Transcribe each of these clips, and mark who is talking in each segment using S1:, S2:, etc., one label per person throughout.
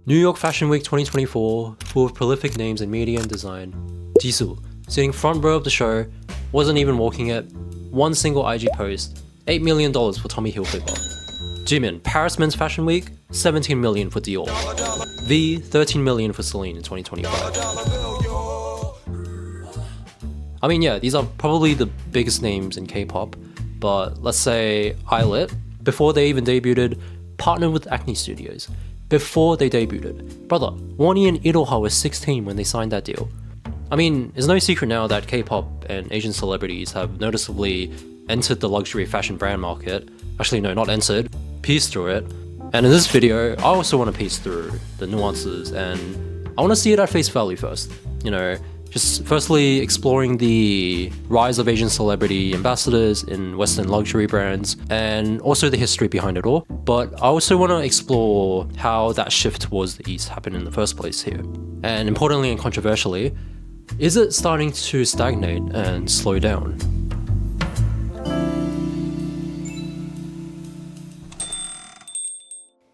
S1: New York Fashion Week 2024, full of prolific names in media and design. Jisoo, sitting front row of the show, wasn't even walking it. One single IG post, $8 million for Tommy Hilfiger. Jimin, Paris Men's Fashion Week, $17 million for Dior. V, $13 million for Celine in 2025. I mean, yeah, these are probably the biggest names in K-pop, but let's say Islet, before they even debuted, partnered with Acne Studios. Before they debuted. Brother, Wonnie and Iroha were 16 when they signed that deal. I mean, it's no secret now that K-pop and Asian celebrities have noticeably entered the luxury fashion brand market. Actually, no, not entered, pieced through it. And in this video, I also want to piece through the nuances and I want to see it at face value first. You know, just firstly exploring the rise of Asian celebrity ambassadors in Western luxury brands and also the history behind it all. But I also want to explore how that shift towards the East happened in the first place here. And importantly and controversially, is it starting to stagnate and slow down?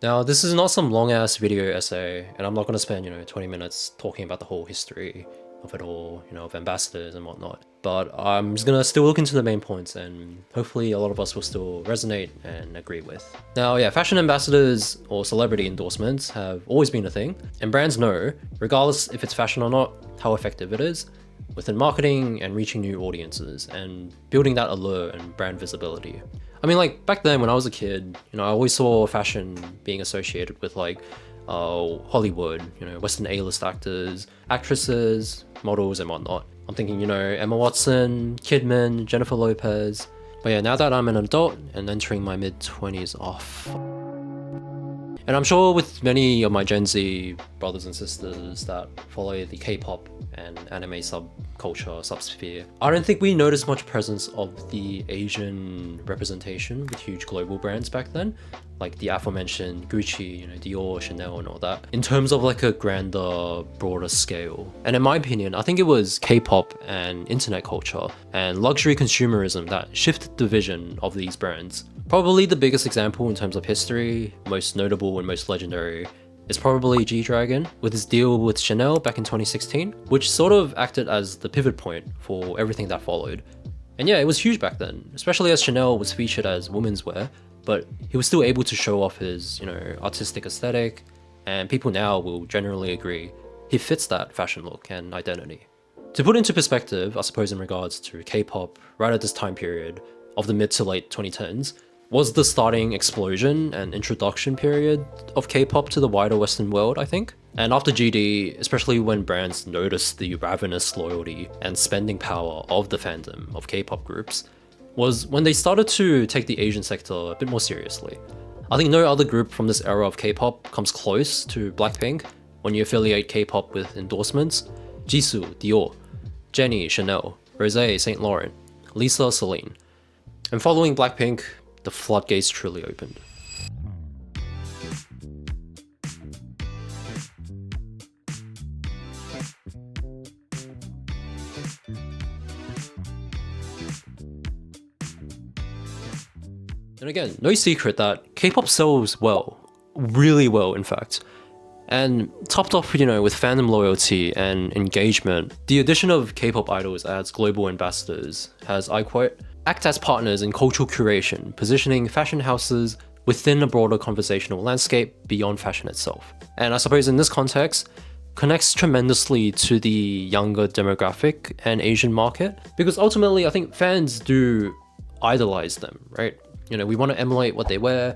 S1: Now, this is not some long-ass video essay, and I'm not going to spend, 20 minutes talking about the whole history of it all, of ambassadors and whatnot. But I'm just gonna still look into the main points and hopefully a lot of us will still resonate and agree with. Now, yeah, fashion ambassadors or celebrity endorsements have always been a thing, and brands know, regardless if it's fashion or not, how effective it is within marketing and reaching new audiences and building that allure and brand visibility. I mean, like back then when I was a kid, I always saw fashion being associated with Hollywood, Western A-list actors, actresses, models and whatnot. I'm thinking, Emma Watson, Kidman, Jennifer Lopez. But yeah, now that I'm an adult and entering my mid-20s off. And I'm sure with many of my Gen Z brothers and sisters that follow the K-pop and anime subculture, subsphere, I don't think we noticed much presence of the Asian representation with huge global brands back then, like the aforementioned Gucci, Dior, Chanel and all that, in terms of like a grander, broader scale. And in my opinion, I think it was K-pop and internet culture and luxury consumerism that shifted the vision of these brands. Probably the biggest example in terms of history, most notable and most legendary, is probably G-Dragon with his deal with Chanel back in 2016, which sort of acted as the pivot point for everything that followed. And yeah, it was huge back then, especially as Chanel was featured as women's wear, but he was still able to show off his, artistic aesthetic, and people now will generally agree he fits that fashion look and identity. To put into perspective, I suppose in regards to K-pop, right at this time period of the mid to late 2010s, was the starting explosion and introduction period of K-pop to the wider Western world, I think. And after GD, especially when brands noticed the ravenous loyalty and spending power of the fandom of K-pop groups, was when they started to take the Asian sector a bit more seriously. I think no other group from this era of K-pop comes close to Blackpink when you affiliate K-pop with endorsements. Jisoo, Dior, Jennie, Chanel, Rosé, Saint Laurent, Lisa, Celine. And following Blackpink, the floodgates truly opened. And again, no secret that K-pop sells well, really well in fact. And topped off, with fandom loyalty and engagement, the addition of K-pop idols as global ambassadors has, I quote, act as partners in cultural curation, positioning fashion houses within a broader conversational landscape beyond fashion itself. And I suppose in this context, connects tremendously to the younger demographic and Asian market, because ultimately I think fans do idolize them, right? We want to emulate what they wear,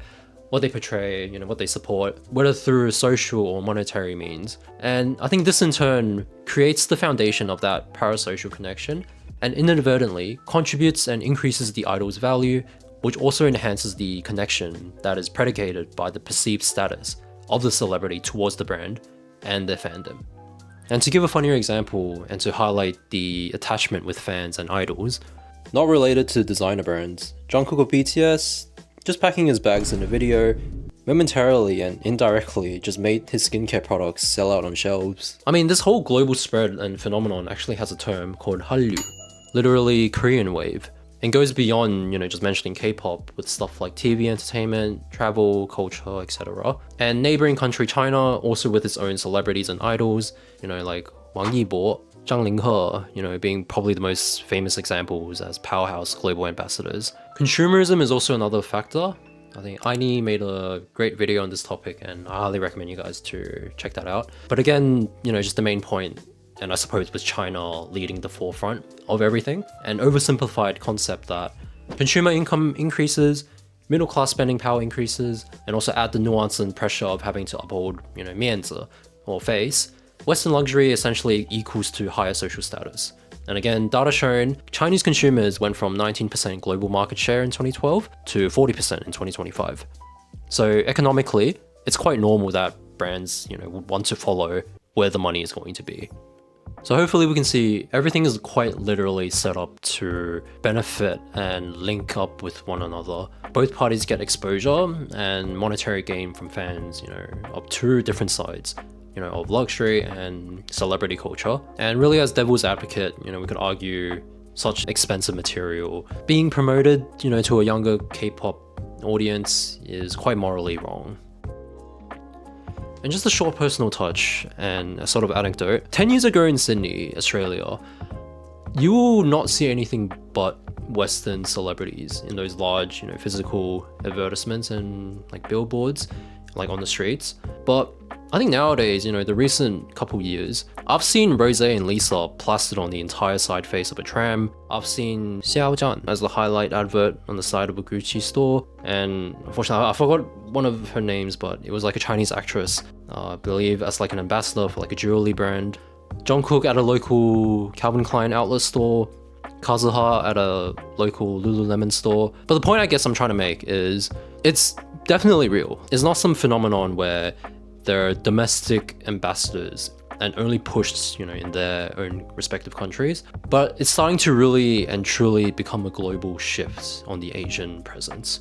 S1: what they portray, what they support, whether through social or monetary means. And I think this in turn creates the foundation of that parasocial connection and inadvertently contributes and increases the idol's value, which also enhances the connection that is predicated by the perceived status of the celebrity towards the brand and their fandom. And to give a funnier example and to highlight the attachment with fans and idols, not related to designer brands, Jungkook of BTS, just packing his bags in a video, momentarily and indirectly just made his skincare products sell out on shelves. I mean, this whole global spread and phenomenon actually has a term called Hallyu, literally Korean wave. and goes beyond, just mentioning K-pop with stuff like TV entertainment, travel, culture, etc. And neighboring country China, also with its own celebrities and idols, like Wang Yibo, Zhang Linghe, being probably the most famous examples as powerhouse global ambassadors. Consumerism is also another factor. I think Aini made a great video on this topic, and I highly recommend you guys to check that out. But again, just the main point, and I suppose with China leading the forefront of everything, an oversimplified concept that consumer income increases, middle class spending power increases, and also add the nuance and pressure of having to uphold, 面子 or face, Western luxury essentially equals to higher social status. And again, data shown, Chinese consumers went from 19% global market share in 2012 to 40% in 2025. So economically, it's quite normal that brands, would want to follow where the money is going to be. So hopefully we can see everything is quite literally set up to benefit and link up with one another. Both parties get exposure and monetary gain from fans, of two different sides, of luxury and celebrity culture. And really, as devil's advocate, we could argue such expensive material being promoted, to a younger K-pop audience is quite morally wrong. And just a short personal touch and a sort of anecdote. 10 years ago in Sydney, Australia, you will not see anything but Western celebrities in those large, physical advertisements and like billboards, like on the streets. But I think nowadays, the recent couple years, I've seen Rose and Lisa plastered on the entire side face of a tram. I've seen Xiao Zhan as the highlight advert on the side of a Gucci store. And unfortunately, I forgot one of her names, but it was like a Chinese actress, I believe, as like an ambassador for like a jewelry brand. Jungkook at a local Calvin Klein outlet store. Kazuha at a local Lululemon store. But the point I guess I'm trying to make is it's definitely real. It's not some phenomenon where there are domestic ambassadors and only pushed, in their own respective countries. But it's starting to really and truly become a global shift on the Asian presence.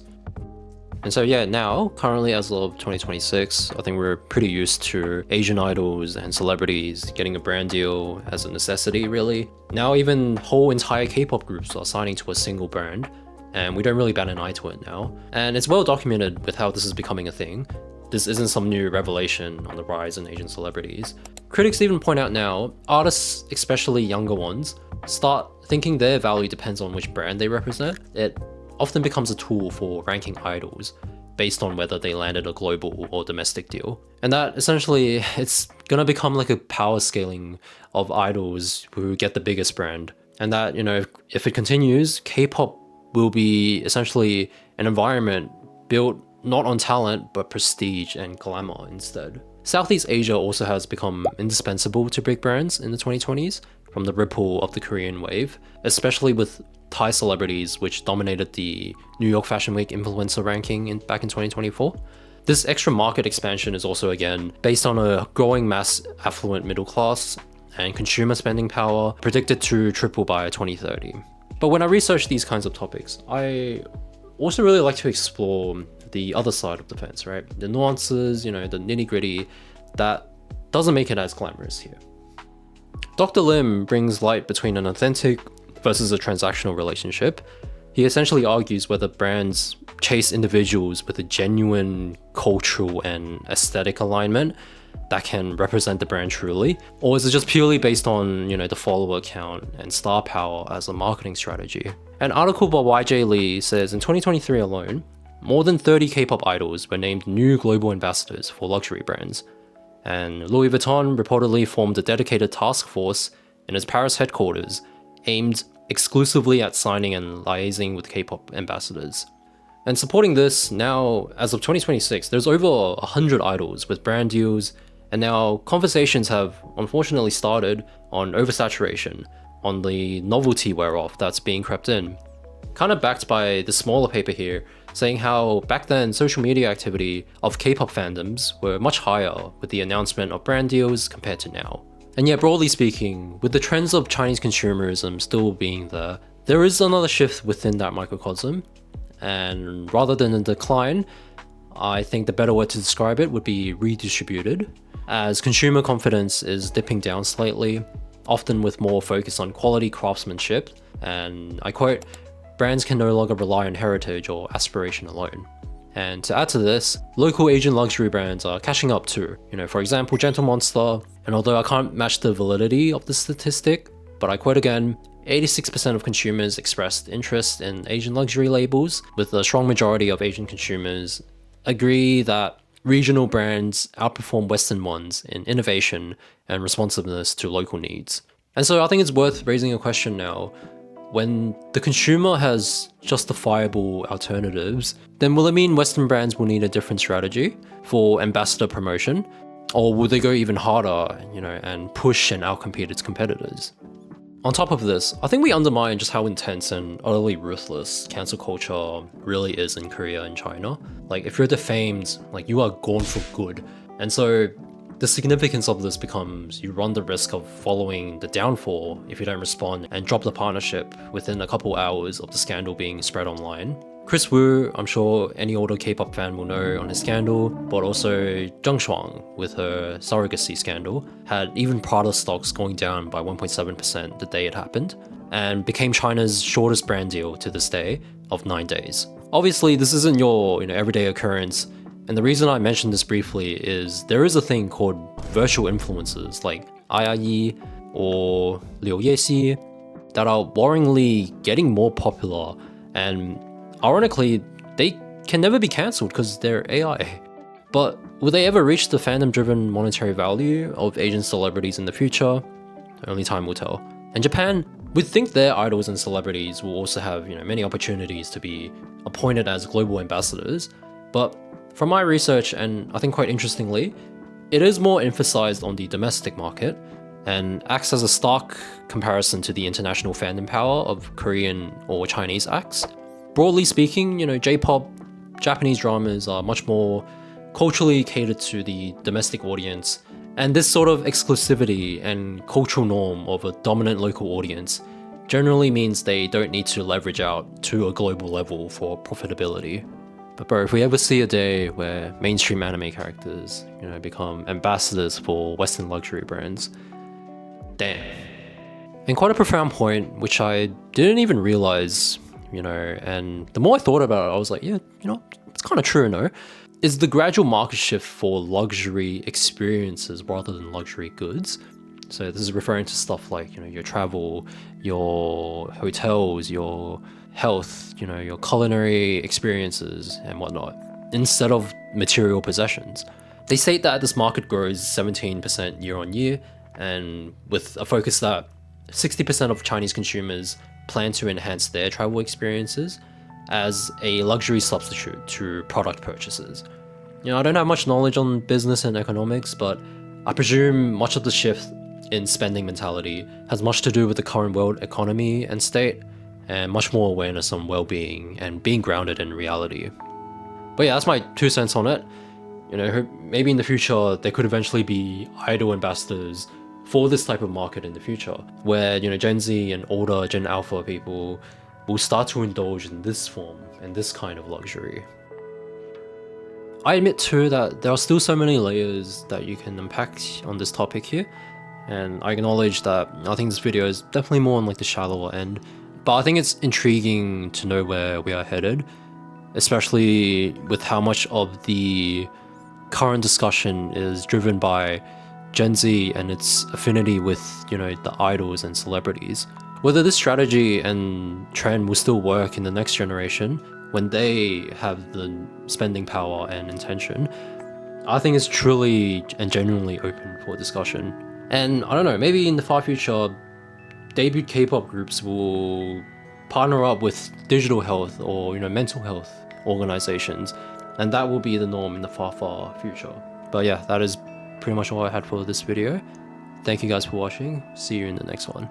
S1: And so yeah, now, currently as of 2026, I think we're pretty used to Asian idols and celebrities getting a brand deal as a necessity, really. Now even whole entire K-pop groups are signing to a single brand, and we don't really bat an eye to it now. And it's well documented with how this is becoming a thing. This isn't some new revelation on the rise in Asian celebrities. Critics even point out now, artists, especially younger ones, start thinking their value depends on which brand they represent. It often becomes a tool for ranking idols based on whether they landed a global or domestic deal. And that essentially, it's gonna become like a power scaling of idols who get the biggest brand. And that, if it continues, K-pop will be essentially an environment built not on talent, but prestige and glamour instead. Southeast Asia also has become indispensable to big brands in the 2020s, from the ripple of the Korean wave, especially with Thai celebrities which dominated the New York Fashion Week influencer ranking back in 2024. This extra market expansion is also again based on a growing mass affluent middle class and consumer spending power predicted to triple by 2030. But when I research these kinds of topics, I also really like to explore the other side of the fence, right? The nuances, the nitty-gritty that doesn't make it as glamorous here. Dr. Lim brings light between an authentic versus a transactional relationship. He essentially argues whether brands chase individuals with a genuine cultural and aesthetic alignment that can represent the brand truly, or is it just purely based on, the follower count and star power as a marketing strategy? An article by YJ Lee says in 2023 alone, more than 30 K-pop idols were named new global ambassadors for luxury brands, and Louis Vuitton reportedly formed a dedicated task force in its Paris headquarters aimed exclusively at signing and liaising with K-pop ambassadors. And supporting this, now, as of 2026, there's over 100 idols with brand deals, and now conversations have unfortunately started on oversaturation, on the novelty whereof that's being crept in. Kind of backed by the smaller paper here, saying how back then social media activity of K-pop fandoms were much higher with the announcement of brand deals compared to now. And yet, broadly speaking, with the trends of Chinese consumerism still being there is another shift within that microcosm. And rather than a decline, I think the better word to describe it would be redistributed, as consumer confidence is dipping down slightly, often with more focus on quality craftsmanship. And I quote, brands can no longer rely on heritage or aspiration alone. And to add to this, local Asian luxury brands are catching up too. For example, Gentle Monster, and although I can't match the validity of the statistic, but I quote again, 86% of consumers expressed interest in Asian luxury labels, with a strong majority of Asian consumers agree that regional brands outperform Western ones in innovation and responsiveness to local needs. And so I think it's worth raising a question now. When the consumer has justifiable alternatives, then will it mean Western brands will need a different strategy for ambassador promotion? Or will they go even harder, and push and outcompete its competitors? On top of this, I think we undermine just how intense and utterly ruthless cancel culture really is in Korea and China. Like, if you're defamed, you are gone for good. And so the significance of this becomes you run the risk of following the downfall if you don't respond and drop the partnership within a couple hours of the scandal being spread online. Chris Wu, I'm sure any older K-pop fan will know on his scandal, but also Zheng Shuang with her surrogacy scandal had even Prada stocks going down by 1.7% the day it happened, and became China's shortest brand deal to this day of 9 days. Obviously, this isn't your everyday occurrence, and the reason I mentioned this briefly is there is a thing called virtual influencers like Ai or Liu Yexi that are worryingly getting more popular, and ironically, they can never be cancelled because they're AI. But will they ever reach the fandom-driven monetary value of Asian celebrities in the future? Only time will tell. And Japan, we'd think their idols and celebrities will also have many opportunities to be appointed as global ambassadors, but from my research, and I think quite interestingly, it is more emphasized on the domestic market and acts as a stark comparison to the international fandom power of Korean or Chinese acts. Broadly speaking, J-pop, Japanese dramas are much more culturally catered to the domestic audience, and this sort of exclusivity and cultural norm of a dominant local audience generally means they don't need to leverage out to a global level for profitability. But bro, if we ever see a day where mainstream anime characters, become ambassadors for Western luxury brands, damn. And quite a profound point, which I didn't even realize, and the more I thought about it, I was like, yeah, it's kind of true, no? Is the gradual market shift for luxury experiences rather than luxury goods. So this is referring to stuff like, your travel, your hotels, your health, your culinary experiences and whatnot, instead of material possessions. They state that this market grows 17% year on year, and with a focus that 60% of Chinese consumers plan to enhance their travel experiences as a luxury substitute to product purchases. I don't have much knowledge on business and economics, but I presume much of the shift in spending mentality has much to do with the current world economy and state, and much more awareness on well-being and being grounded in reality. But yeah, that's my 2 cents on it. Maybe in the future there could eventually be idol ambassadors for this type of market in the future, where Gen Z and older Gen Alpha people will start to indulge in this form and this kind of luxury. I admit too that there are still so many layers that you can unpack on this topic here, and I acknowledge that I think this video is definitely more on the shallower end, but I think it's intriguing to know where we are headed, especially with how much of the current discussion is driven by Gen Z and its affinity with, the idols and celebrities. Whether this strategy and trend will still work in the next generation when they have the spending power and intention, I think is truly and genuinely open for discussion. And I don't know, maybe in the far future, debut K-pop groups will partner up with digital health or mental health organizations, and that will be the norm in the far future. But yeah, that is pretty much all I had for this video. Thank you guys for watching. See you in the next one.